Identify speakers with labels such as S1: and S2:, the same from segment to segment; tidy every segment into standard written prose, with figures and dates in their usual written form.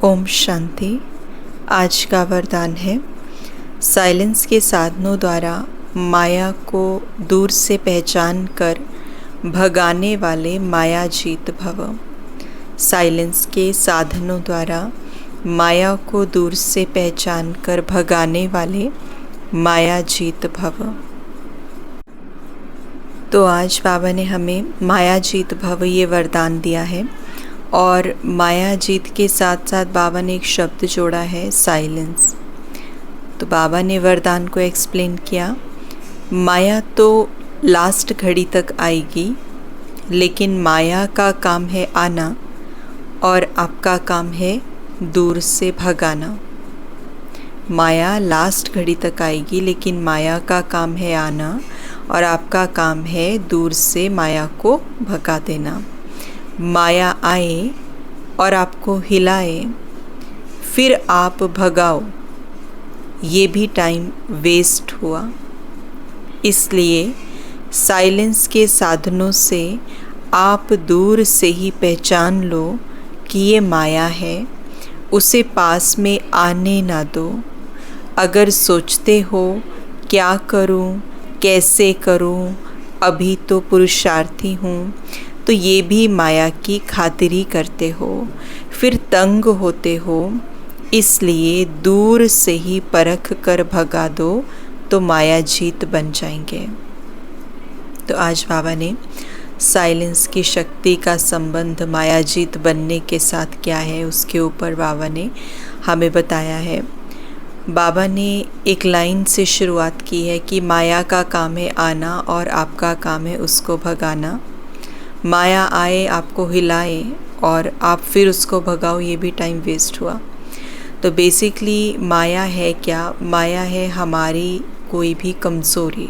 S1: ओम शांति। आज का वरदान है, साइलेंस के साधनों द्वारा माया को दूर से पहचान कर भगाने वाले माया जीत भव। साइलेंस के साधनों द्वारा माया को दूर से पहचान कर भगाने वाले माया जीत भव। तो आज बाबा ने हमें माया जीत भव ये वरदान दिया है और माया जीत के साथ साथ बाबा ने एक शब्द जोड़ा है, साइलेंस। तो बाबा ने वरदान को एक्सप्लेन किया, माया तो लास्ट घड़ी तक आएगी, लेकिन माया का काम है आना और आपका काम है दूर से भगाना। माया लास्ट घड़ी तक आएगी, लेकिन माया का काम है आना और आपका काम है दूर से माया को भगा देना। माया आए और आपको हिलाए, फिर आप भगाओ, ये भी टाइम वेस्ट हुआ। इसलिए साइलेंस के साधनों से आप दूर से ही पहचान लो कि ये माया है, उसे पास में आने ना दो। अगर सोचते हो क्या करूं, कैसे करूं, अभी तो पुरुषार्थी हूँ, तो ये भी माया की खातिरी करते हो, फिर तंग होते हो। इसलिए दूर से ही परख कर भगा दो तो माया जीत बन जाएंगे। तो आज बाबा ने साइलेंस की शक्ति का संबंध माया जीत बनने के साथ क्या है, उसके ऊपर बाबा ने हमें बताया है। बाबा ने एक लाइन से शुरुआत की है कि माया का काम है आना और आपका काम है उसको भगाना। माया आए, आपको हिलाए और आप फिर उसको भगाओ, ये भी टाइम वेस्ट हुआ। तो बेसिकली माया है क्या? माया है हमारी कोई भी कमज़ोरी।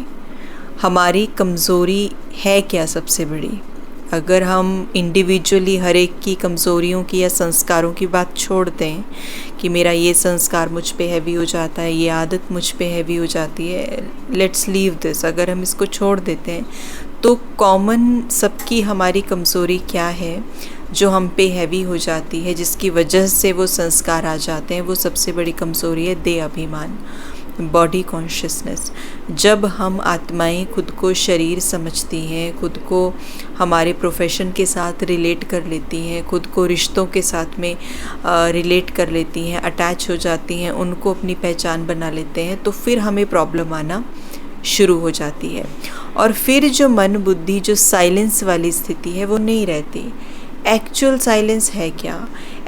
S1: हमारी कमज़ोरी है क्या सबसे बड़ी? अगर हम इंडिविजुअली हर एक की कमज़ोरियों की या संस्कारों की बात छोड़ दें कि मेरा ये संस्कार मुझ पे हैवी हो जाता है, ये आदत मुझ पे हैवी हो जाती है, लेट्स लीव दिस, अगर हम इसको छोड़ देते हैं तो कॉमन सबकी हमारी कमज़ोरी क्या है जो हम पे हैवी हो जाती है, जिसकी वजह से वो संस्कार आ जाते हैं, वो सबसे बड़ी कमज़ोरी है देह अभिमान, बॉडी कॉन्शियसनेस। जब हम आत्माएं खुद को शरीर समझती हैं, खुद को हमारे प्रोफेशन के साथ रिलेट कर लेती हैं, खुद को रिश्तों के साथ में रिलेट कर लेती हैं, अटैच हो जाती हैं, उनको अपनी पहचान बना लेते हैं, तो फिर हमें प्रॉब्लम आना शुरू हो जाती है। और फिर जो मन बुद्धि, जो साइलेंस वाली स्थिति है, वो नहीं रहती। एक्चुअल साइलेंस है क्या?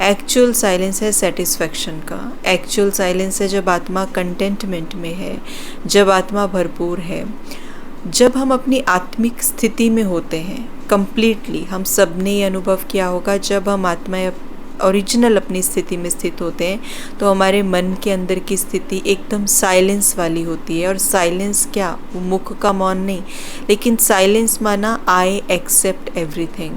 S1: एक्चुअल साइलेंस है सेटिस्फैक्शन का। एक्चुअल साइलेंस है जब आत्मा कंटेंटमेंट में है, जब आत्मा भरपूर है, जब हम अपनी आत्मिक स्थिति में होते हैं कंप्लीटली। हम सब ने ये अनुभव किया होगा, जब हम आत्मा ओरिजिनल अपनी स्थिति में स्थित होते हैं तो हमारे मन के अंदर की स्थिति एकदम साइलेंस वाली होती है। और साइलेंस क्या? वो मुख का मौन नहीं, लेकिन साइलेंस माना आई एक्सेप्ट एवरीथिंग।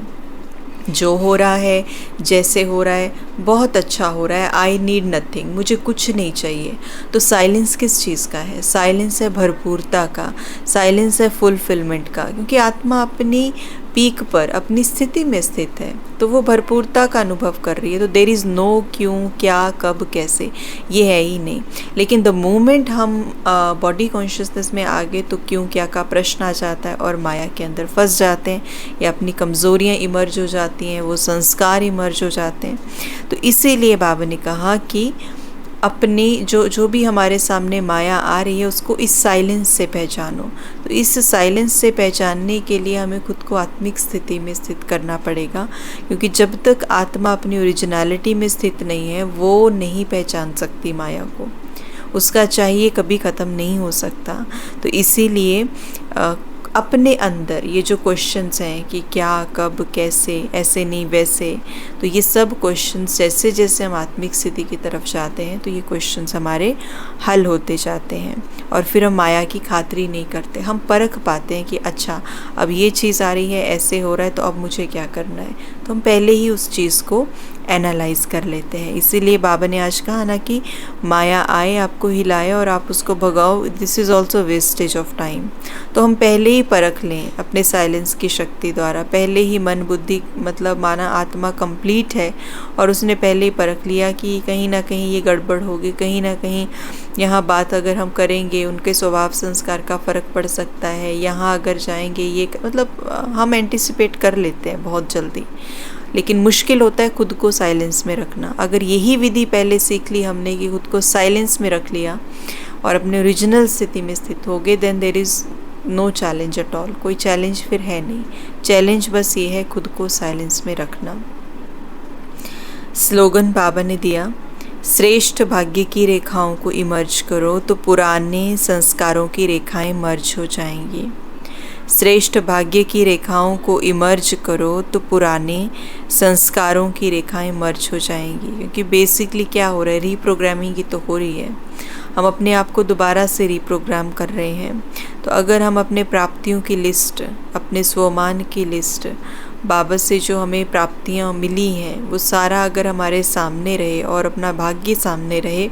S1: जो हो रहा है, जैसे हो रहा है, बहुत अच्छा हो रहा है, आई नीड नथिंग, मुझे कुछ नहीं चाहिए। तो साइलेंस किस चीज़ का है? साइलेंस है भरपूरता का, साइलेंस है फुलफिलमेंट का, क्योंकि आत्मा अपनी पीक पर, अपनी स्थिति में स्थित है, तो वो भरपूरता का अनुभव कर रही है। तो देयर इज़ नो क्यों, क्या, कब, कैसे, ये है ही नहीं। लेकिन द मोमेंट हम बॉडी कॉन्शियसनेस में आ गए तो क्यों क्या का प्रश्न आ जाता है और माया के अंदर फंस जाते हैं, या अपनी कमज़ोरियाँ इमर्ज हो जाती हैं, वो संस्कार इमर्ज हो जाते हैं। तो इसीलिए बाबा ने कहा कि अपनी जो भी हमारे सामने माया आ रही है उसको इस साइलेंस से पहचानो। तो इस साइलेंस से पहचानने के लिए हमें खुद को आत्मिक स्थिति में स्थित करना पड़ेगा, क्योंकि जब तक आत्मा अपनी ओरिजिनलिटी में स्थित नहीं है वो नहीं पहचान सकती माया को, उसका चाहिए कभी ख़त्म नहीं हो सकता। तो इसीलिए अपने अंदर ये जो क्वेश्चंस हैं कि क्या, कब, कैसे, ऐसे नहीं वैसे, तो ये सब क्वेश्चंस जैसे जैसे हम आत्मिक स्थिति की तरफ जाते हैं तो ये क्वेश्चंस हमारे हल होते जाते हैं और फिर हम माया की खातिरी नहीं करते। हम परख पाते हैं कि अच्छा अब ये चीज़ आ रही है, ऐसे हो रहा है, तो अब मुझे क्या करना है। तो हम पहले ही उस चीज़ को एनालाइज कर लेते हैं। इसीलिए बाबा ने आज कहा ना कि माया आए, आपको हिलाए और आप उसको भगाओ, this is also wastage of time. तो हम पहले ही परख लें अपने साइलेंस की शक्ति द्वारा, पहले ही मन बुद्धि मतलब माना आत्मा कंप्लीट है और उसने पहले ही परख लिया कि कहीं ना कहीं ये गड़बड़ होगी, कहीं ना कहीं यहाँ बात अगर हम करेंगे उनके स्वभाव संस्कार का फ़र्क पड़ सकता है, यहाँ अगर जाएंगे ये मतलब हम एंटिसिपेट कर लेते हैं बहुत जल्दी। लेकिन मुश्किल होता है खुद को साइलेंस में रखना। अगर यही विधि पहले सीख ली हमने कि खुद को साइलेंस में रख लिया और अपने ओरिजिनल स्थिति में स्थित हो गए, then there is no challenge at all. कोई चैलेंज फिर है नहीं, चैलेंज बस ये है खुद को साइलेंस में रखना। स्लोगन बाबा ने दिया, श्रेष्ठ भाग्य की रेखाओं को इमर्ज करो तो पुराने संस्कारों की रेखाएं मर्ज हो जाएंगी। श्रेष्ठ भाग्य की रेखाओं को इमर्ज करो तो पुराने संस्कारों की रेखाएं मर्ज हो जाएंगी। क्योंकि बेसिकली क्या हो रहा है, रीप्रोग्रामिंग ही तो हो रही है। हम अपने आप को दोबारा से रीप्रोग्राम कर रहे हैं। तो अगर हम अपने प्राप्तियों की लिस्ट, अपने स्वमान की लिस्ट, बाबा से जो हमें प्राप्तियां मिली हैं वो सारा अगर हमारे सामने रहे और अपना भाग्य सामने रहे,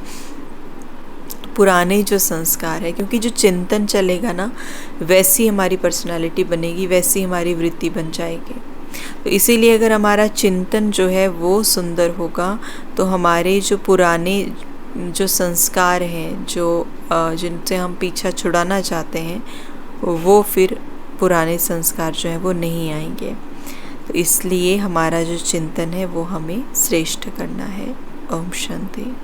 S1: पुराने जो संस्कार है, क्योंकि जो चिंतन चलेगा ना वैसी हमारी पर्सनालिटी बनेगी, वैसी हमारी वृत्ति बन जाएगी। तो इसीलिए अगर हमारा चिंतन जो है वो सुंदर होगा तो हमारे जो पुराने जो संस्कार हैं, जो जिनसे हम पीछा छुड़ाना चाहते हैं, वो फिर पुराने संस्कार जो हैं वो नहीं आएंगे। तो इसलिए हमारा जो चिंतन है वो हमें श्रेष्ठ करना है। ओम शांति।